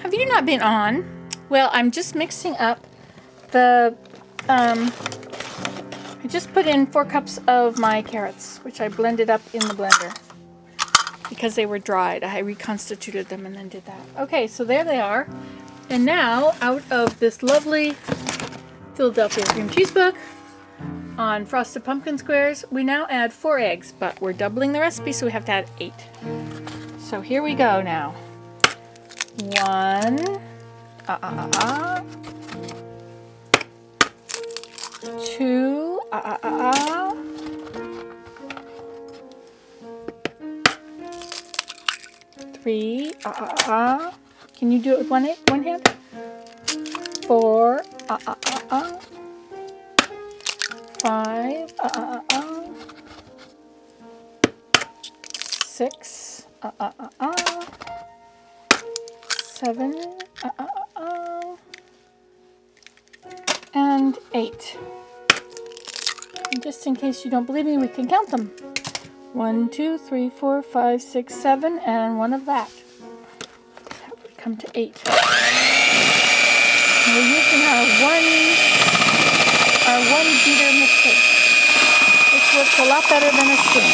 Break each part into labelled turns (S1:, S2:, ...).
S1: Have you not been on? Well, I'm just mixing up the, I just put in 4 cups of my carrots, which I blended up in the blender because they were dried. I reconstituted them and then did that. Okay, so there they are. And now, out of this lovely Philadelphia cream cheese book on frosted pumpkin squares, we now add 4 eggs, but we're doubling the recipe, so we have to add 8. So here we go now. 1, 2, 3, can you do it with one hand? 4, 5, 6, 7, and 8. And just in case you don't believe me, we can count them. 1, 2, 3, 4, 5, 6, 7, and 1 of that. That would come to 8. And we're using our one beater mixer, which works a lot better than a spoon.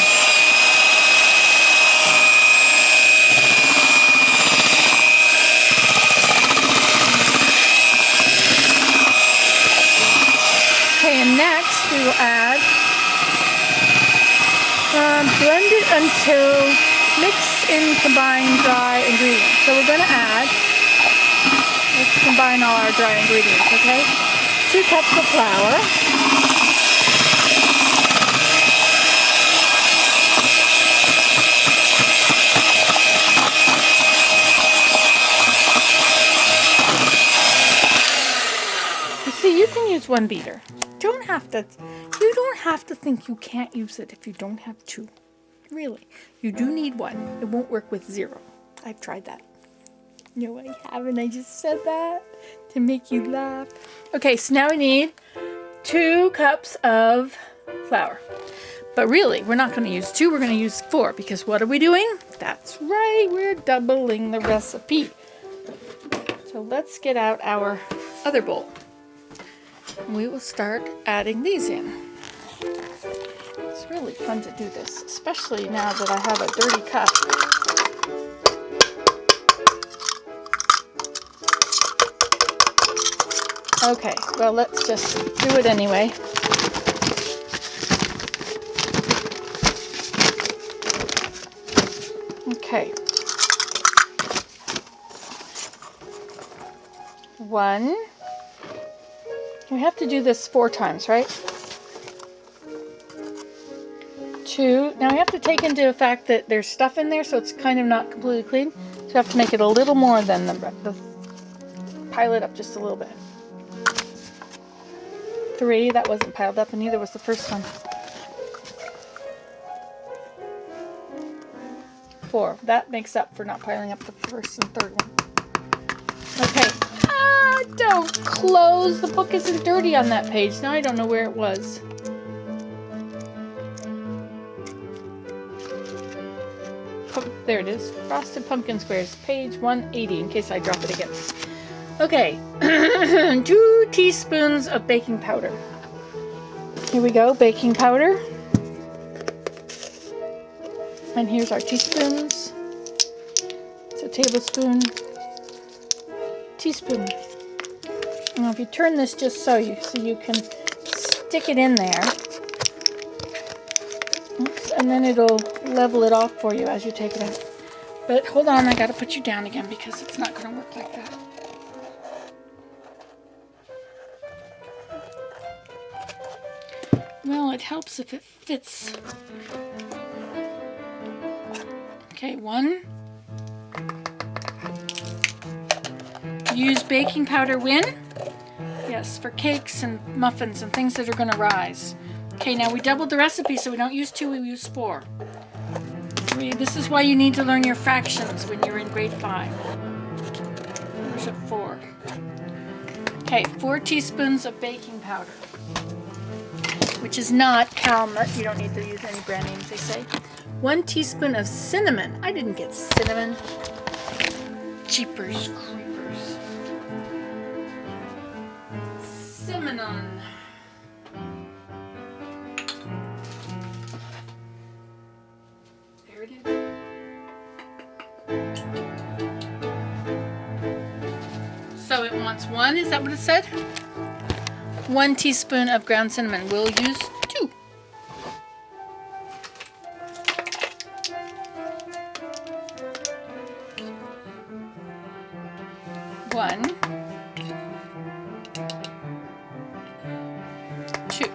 S1: Okay, and next we will add, blend it until mix in combined dry ingredients. So we're going to add, let's combine all our dry ingredients, okay? 2 cups of flour. You see, you can use 1 beater. You don't have to think you can't use it if you don't have 2. Really, you do need 1. It won't work with 0. I've tried that. No, I haven't. I just said that to make you laugh. Okay, so now we need 2 cups of flour. But really, we're not going to use 2. We're going to use 4 because what are we doing? That's right, we're doubling the recipe. So let's get out our other bowl. We will start adding these in. It's really fun to do this, especially now that I have a dirty cup. Okay, well, let's just do it anyway. Okay. 1. We have to do this 4 times, right? 2. Now we have to take into the fact that there's stuff in there, so it's kind of not completely clean. So we have to make it a little more than the pile it up just a little bit. 3. That wasn't piled up, and neither was the first one. 4. That makes up for not piling up the first and third one. Okay. Don't close. The book isn't dirty on that page. Now I don't know where it was. There it is. Frosted Pumpkin Squares, page 180, in case I drop it again. Okay. 2 teaspoons of baking powder. Here we go, baking powder. And here's our teaspoons. It's a tablespoon. Teaspoon. Now if you turn this just so you can stick it in there. Oops, and then it'll level it off for you as you take it out. But hold on, I gotta put you down again because it's not gonna work like that. Well, it helps if it fits. Okay, 1. Use baking powder when? Yes, for cakes and muffins and things that are going to rise. Okay, now we doubled the recipe, so we don't use 2, we use 4. This is why you need to learn your fractions when you're in grade 5. Where's it 4? Okay, 4 teaspoons of baking powder, which is not Calmet. You don't need to use any brand names, they say. 1 teaspoon of cinnamon. I didn't get cinnamon. Jeepers creepers. peppers. Cinnamon. There it is. So it wants one, is that what it said? 1 teaspoon of ground cinnamon. We'll use 2. One, 2.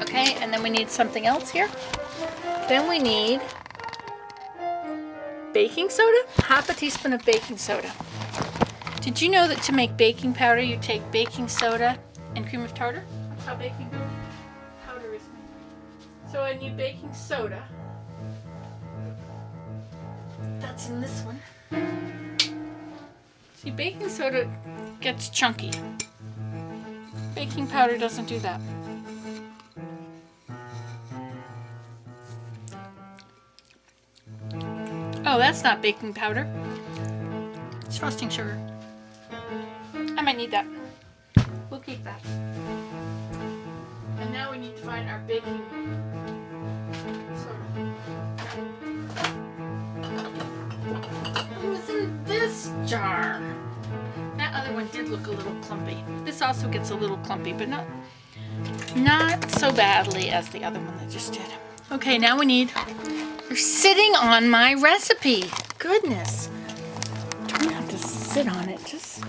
S1: Okay, and then we need something else here. Then we need baking soda, half a teaspoon of baking soda. Did you know that to make baking powder, you take baking soda and cream of tartar? That's how baking powder is made. So I need baking soda. That's in this one. See, baking soda gets chunky. Baking powder doesn't do that. Oh, that's not baking powder. It's frosting sugar. I might need that. We'll keep that. And now we need to find our baking soda. It was in this jar. That other one did look a little clumpy. This also gets a little clumpy, but not so badly as the other one that just did. Okay, now we need... You're sitting on my recipe. Goodness. Don't have to sit on it. Just...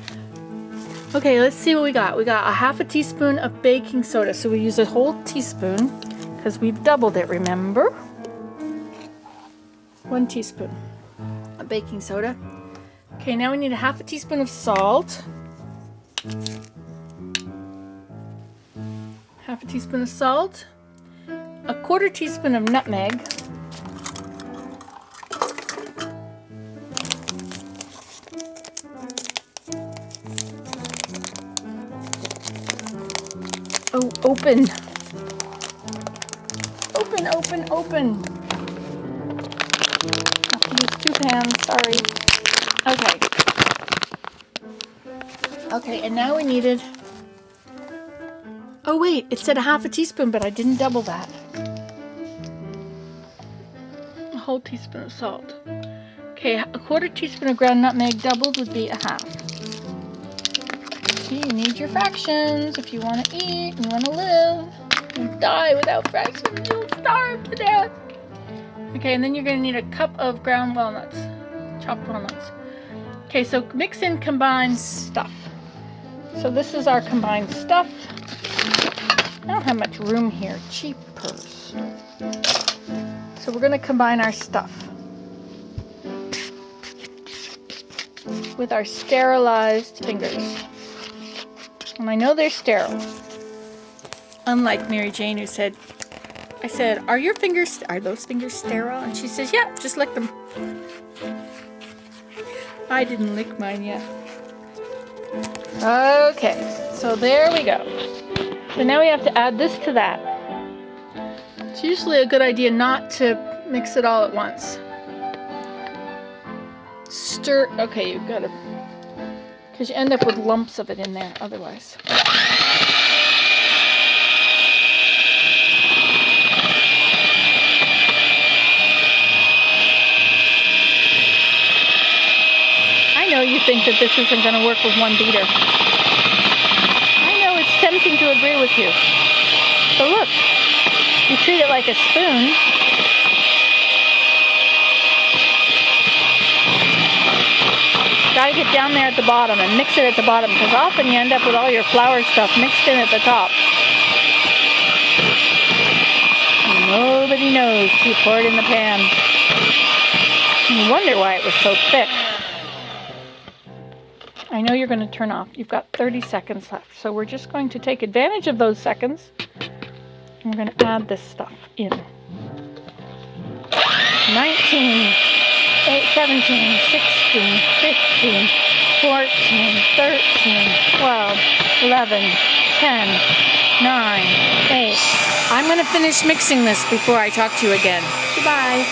S1: Okay, let's see what we got. We got a half a teaspoon of baking soda. So we use a whole teaspoon because we've doubled it, remember? 1 teaspoon of baking soda. Okay, now we need a half a teaspoon of salt. Half a teaspoon of salt. A 1/4 teaspoon of nutmeg. Oh, open. Open. I have to use 2 pans, sorry. Okay, and now we needed... Oh wait, it said a half a teaspoon, but I didn't double that. A whole teaspoon of salt. Okay, a 1/4 teaspoon of ground nutmeg doubled would be a half. You need your fractions if you want to eat and you want to live. You die without fractions, you'll starve to death. Okay, and then you're going to need a cup of ground walnuts, chopped walnuts. Okay, so mix in combined stuff. So this is our combined stuff. I don't have much room here, cheapers. So we're going to combine our stuff with our sterilized fingers. And I know they're sterile. Unlike Mary Jane, who said, I said, are those fingers sterile? And she says, yeah, just lick them. I didn't lick mine yet. Okay, so there we go. So now we have to add this to that. It's usually a good idea not to mix it all at once. Stir, okay, you've got to, because you end up with lumps of it in there otherwise. I know you think that this isn't going to work with 1 beater. I know it's tempting to agree with you. But look, you treat it like a spoon. Gotta get down there at the bottom and mix it at the bottom, because often you end up with all your flour stuff mixed in at the top. And nobody knows you pour it in the pan. You wonder why it was so thick. I know you're going to turn off. You've got 30 seconds left. So we're just going to take advantage of those seconds. And we're going to add this stuff in. 19, 17, 16, 15, 14, 13, 12, 11, 10, 9, 8. I'm going to finish mixing this before I talk to you again. Goodbye.